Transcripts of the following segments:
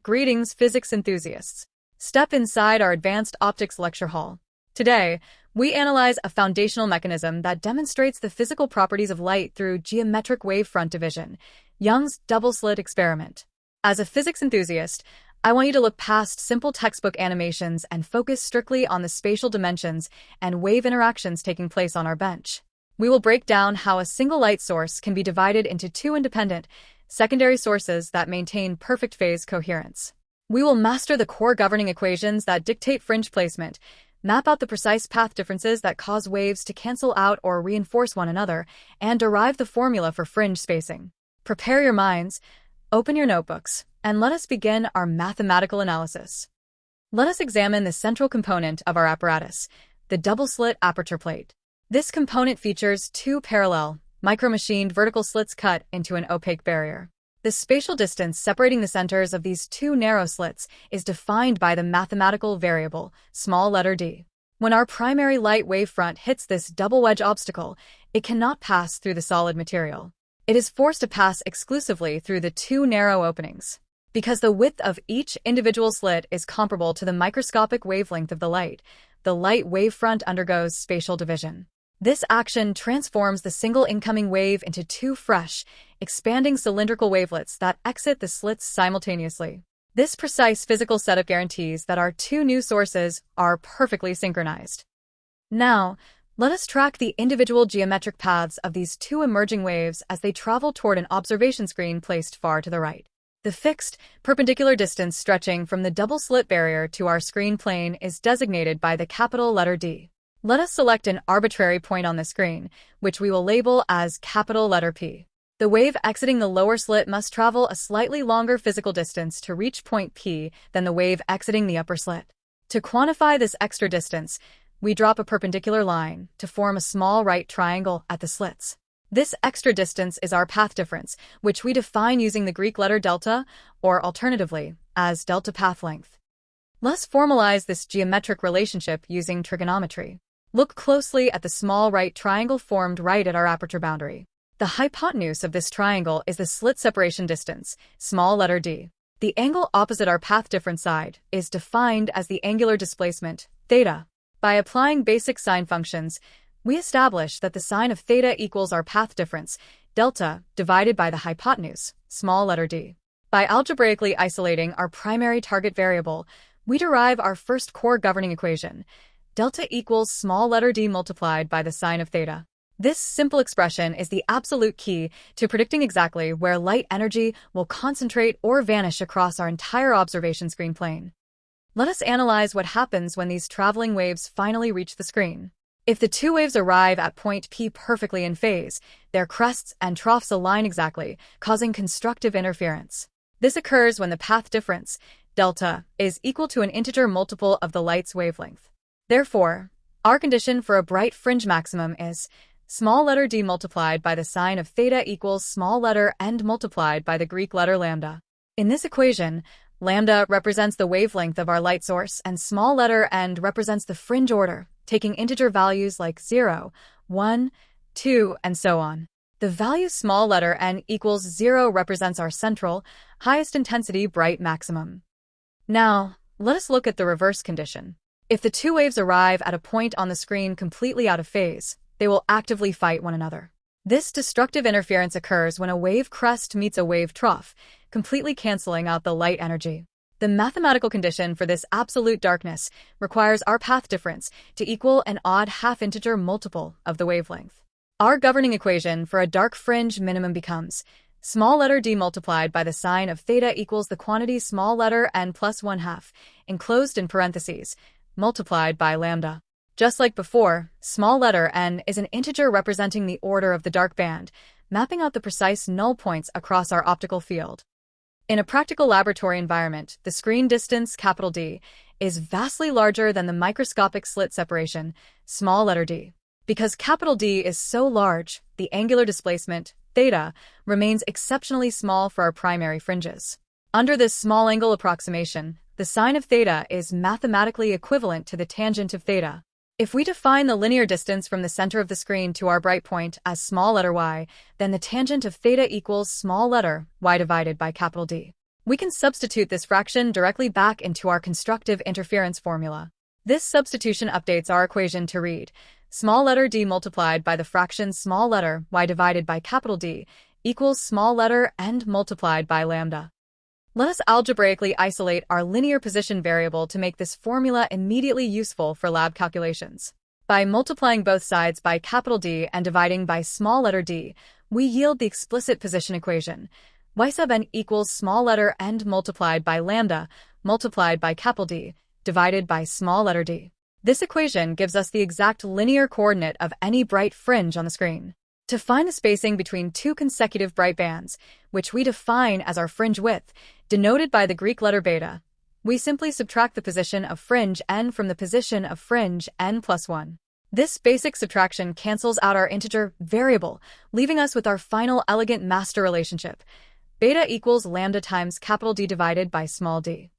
Greetings, physics enthusiasts. Step inside our advanced optics lecture hall. Today, we analyze a foundational mechanism that demonstrates the physical properties of light through geometric wavefront division, Young's double-slit experiment. As a physics enthusiast, I want you to look past simple textbook animations and focus strictly on the spatial dimensions and wave interactions taking place on our bench. We will break down how a single light source can be divided into two independent, secondary sources that maintain perfect phase coherence. We will master the core governing equations that dictate fringe placement, map out the precise path differences that cause waves to cancel out or reinforce one another, and derive the formula for fringe spacing. Prepare your minds, open your notebooks, and let us begin our mathematical analysis. Let us examine the central component of our apparatus, the double-slit aperture plate. This component features two parallel, micro-machined vertical slits cut into an opaque barrier. The spatial distance separating the centers of these two narrow slits is defined by the mathematical variable, small letter d. When our primary light wavefront hits this double wedge obstacle, it cannot pass through the solid material. It is forced to pass exclusively through the two narrow openings. Because the width of each individual slit is comparable to the microscopic wavelength of the light wavefront undergoes spatial division. This action transforms the single incoming wave into two fresh, expanding cylindrical wavelets that exit the slits simultaneously. This precise physical setup guarantees that our two new sources are perfectly synchronized. Now, let us track the individual geometric paths of these two emerging waves as they travel toward an observation screen placed far to the right. The fixed, perpendicular distance stretching from the double-slit barrier to our screen plane is designated by the capital letter D. Let us select an arbitrary point on the screen, which we will label as capital letter P. The wave exiting the lower slit must travel a slightly longer physical distance to reach point P than the wave exiting the upper slit. To quantify this extra distance, we drop a perpendicular line to form a small right triangle at the slits. This extra distance is our path difference, which we define using the Greek letter delta, or alternatively, as delta path length. Let's formalize this geometric relationship using trigonometry. Look closely at the small right triangle formed right at our aperture boundary. The hypotenuse of this triangle is the slit separation distance, small letter d. The angle opposite our path difference side is defined as the angular displacement, theta. By applying basic sine functions, we establish that the sine of theta equals our path difference, delta, divided by the hypotenuse, small letter d. By algebraically isolating our primary target variable, we derive our first core governing equation, delta equals small letter d multiplied by the sine of theta. This simple expression is the absolute key to predicting exactly where light energy will concentrate or vanish across our entire observation screen plane. Let us analyze what happens when these traveling waves finally reach the screen. If the two waves arrive at point P perfectly in phase, their crests and troughs align exactly, causing constructive interference. This occurs when the path difference, delta, is equal to an integer multiple of the light's wavelength. Therefore, our condition for a bright fringe maximum is small letter d multiplied by the sine of theta equals small letter end multiplied by the Greek letter lambda. In this equation, lambda represents the wavelength of our light source and small letter end represents the fringe order, taking integer values like 0, 1, 2, and so on. The value small letter n equals 0 represents our central, highest intensity bright maximum. Now, let us look at the reverse condition. If the two waves arrive at a point on the screen completely out of phase, they will actively fight one another. This destructive interference occurs when a wave crest meets a wave trough, completely canceling out the light energy. The mathematical condition for this absolute darkness requires our path difference to equal an odd half-integer multiple of the wavelength. Our governing equation for a dark fringe minimum becomes small letter d multiplied by the sine of theta equals the quantity small letter n plus 1/2, enclosed in parentheses, multiplied by lambda. Just like before, small letter n is an integer representing the order of the dark band, mapping out the precise null points across our optical field. In a practical laboratory environment, the screen distance, capital D, is vastly larger than the microscopic slit separation, small letter d. Because capital D is so large, the angular displacement, theta, remains exceptionally small for our primary fringes. Under this small angle approximation, the sine of theta is mathematically equivalent to the tangent of theta. If we define the linear distance from the center of the screen to our bright point as small letter y, then the tangent of theta equals small letter y divided by capital D. We can substitute this fraction directly back into our constructive interference formula. This substitution updates our equation to read small letter d multiplied by the fraction small letter y divided by capital D equals small letter n multiplied by lambda. Let us algebraically isolate our linear position variable to make this formula immediately useful for lab calculations. By multiplying both sides by capital D and dividing by small letter d, we yield the explicit position equation. Y sub n equals small letter n multiplied by lambda multiplied by capital D divided by small letter d. This equation gives us the exact linear coordinate of any bright fringe on the screen. To find the spacing between two consecutive bright bands, which we define as our fringe width, denoted by the Greek letter beta, we simply subtract the position of fringe n from the position of fringe n plus 1. This basic subtraction cancels out our integer variable, leaving us with our final elegant master relationship. Beta equals lambda times capital D divided by small d.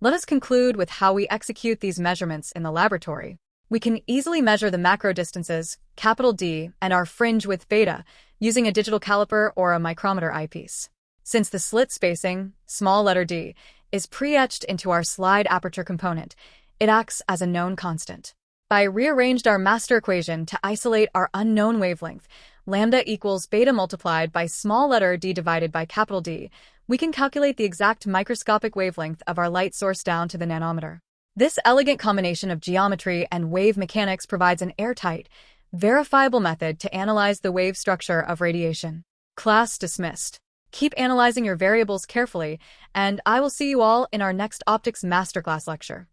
Let us conclude with how we execute these measurements in the laboratory. We can easily measure the macro distances, capital D, and our fringe width beta, using a digital caliper or a micrometer eyepiece. Since the slit spacing, small letter d, is pre-etched into our slide aperture component, it acts as a known constant. By rearranged our master equation to isolate our unknown wavelength, lambda equals beta multiplied by small letter d divided by capital D, we can calculate the exact microscopic wavelength of our light source down to the nanometer. This elegant combination of geometry and wave mechanics provides an airtight, verifiable method to analyze the wave structure of radiation. Class dismissed. Keep analyzing your variables carefully, and I will see you all in our next optics masterclass lecture.